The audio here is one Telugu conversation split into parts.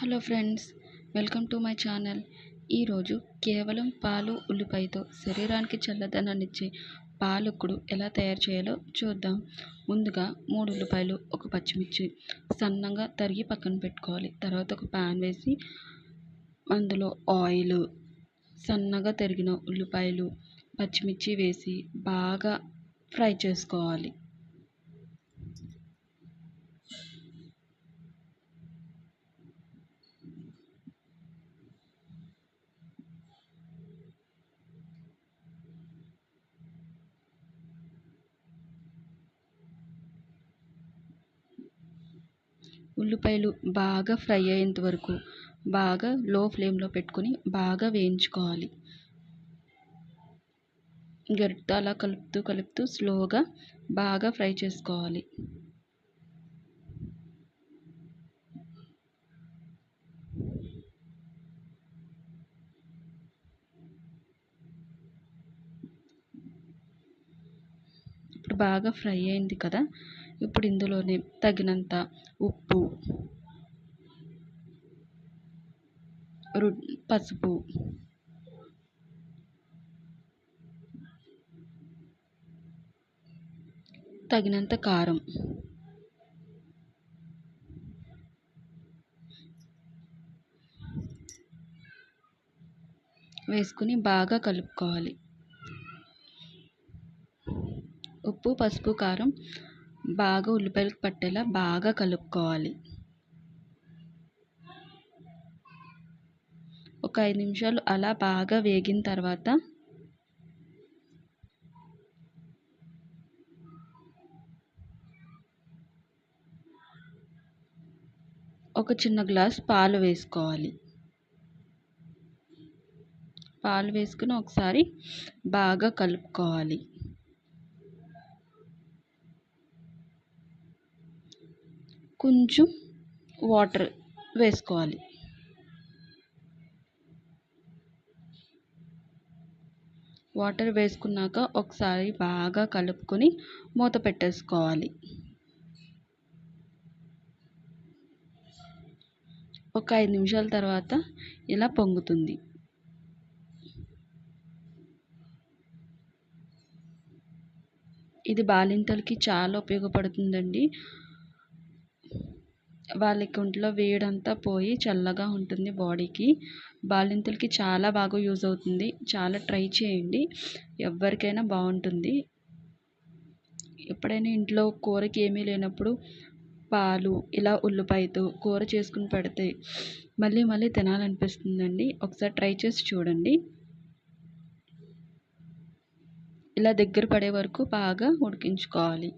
Hello friends, welcome to my channel. ఈరోజు కేవలం పాలు ఉల్లిపాయతో శరీరానికి చల్లదనాన్నిచ్చే పాలకుడు ఎలా తయారు చేయాలో చూద్దాం. ముందుగా 3 ఉల్లిపాయలు, ఒక పచ్చిమిర్చి సన్నంగా తరిగి పక్కన పెట్టుకోవాలి. తర్వాత ఒక ప్యాన్ వేసి అందులో ఆయిల్, సన్నగా తరిగిన ఉల్లిపాయలు, పచ్చిమిర్చి వేసి బాగా ఫ్రై చేసుకోవాలి. ఉల్లిపాయలు బాగా ఫ్రై అయ్యేంత వరకు బాగా లో ఫ్లేమ్లో పెట్టుకొని బాగా వేయించుకోవాలి. గరిటెతో అలా కలుపుతూ స్లోగా బాగా ఫ్రై చేసుకోవాలి. ఇప్పుడు బాగా ఫ్రై అయింది కదా, ఇప్పుడు ఇందులోనే తగినంత ఉప్పు, పసుపు, తగినంత కారం వేసుకుని బాగా కలుపుకోవాలి. ఉప్పు, పసుపు, కారం బాగా ఉల్లిపాయలకు పట్టేలా బాగా కలుపుకోవాలి. ఒక 5 నిమిషాలు అలా బాగా వేగిన తర్వాత ఒక చిన్న గ్లాస్ పాలు వేసుకోవాలి. పాలు వేసుకుని ఒకసారి బాగా కలుపుకోవాలి. కొంచెం వాటర్ వేసుకోవాలి. వాటర్ వేసుకున్నాక ఒకసారి బాగా కలుపుకొని మూత పెట్టేసుకోవాలి. ఒక 5 నిమిషాల తర్వాత ఇలా పొంగుతుంది. ఇది బాలింతలకి చాలా ఉపయోగపడుతుందండి. వాళ్ళకి ఒంట్లో వేడంతా పోయి చల్లగా ఉంటుంది బాడీకి. బాలింతలకి చాలా బాగా యూజ్ అవుతుంది. చాలా ట్రై చేయండి, ఎవరికైనా బాగుంటుంది. ఎప్పుడైనా ఇంట్లో కూరకి ఏమీ లేనప్పుడు పాలు ఇలా ఉల్లిపాయతో కూర చేసుకుని పెడితే మళ్ళీ మళ్ళీ తినాలనిపిస్తుందండి. ఒకసారి ట్రై చేసి చూడండి. ఇలా దగ్గర పడే వరకు బాగా ఉడికించుకోవాలి.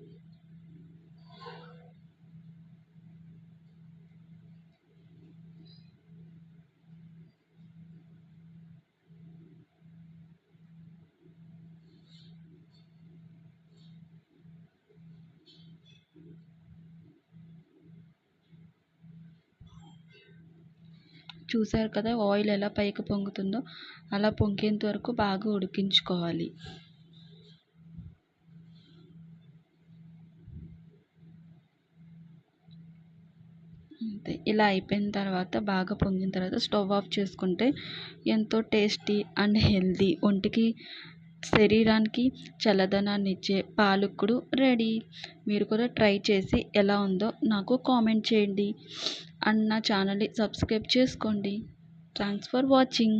చూసారు కదా, ఆయిల్ ఎలా పైకి పొంగుతుందో, అలా పొంగేంత వరకు బాగా ఉడికించుకోవాలి. అంతే, ఇలా అయిపోయిన తర్వాత బాగా పొంగిన తర్వాత స్టవ్ ఆఫ్ చేసుకుంటే ఎంతో టేస్టీ అండ్ హెల్దీ, ఒంటికి శరీరానికి చల్లదనాన్ని ఇచ్చే పాలకుడు రెడీ. మీరు కూడా ట్రై చేసి ఎలా ఉందో నాకు కామెంట్ చేయండి అండ్ నా ఛానల్ని సబ్స్క్రైబ్ చేసుకోండి. Thanks for watching.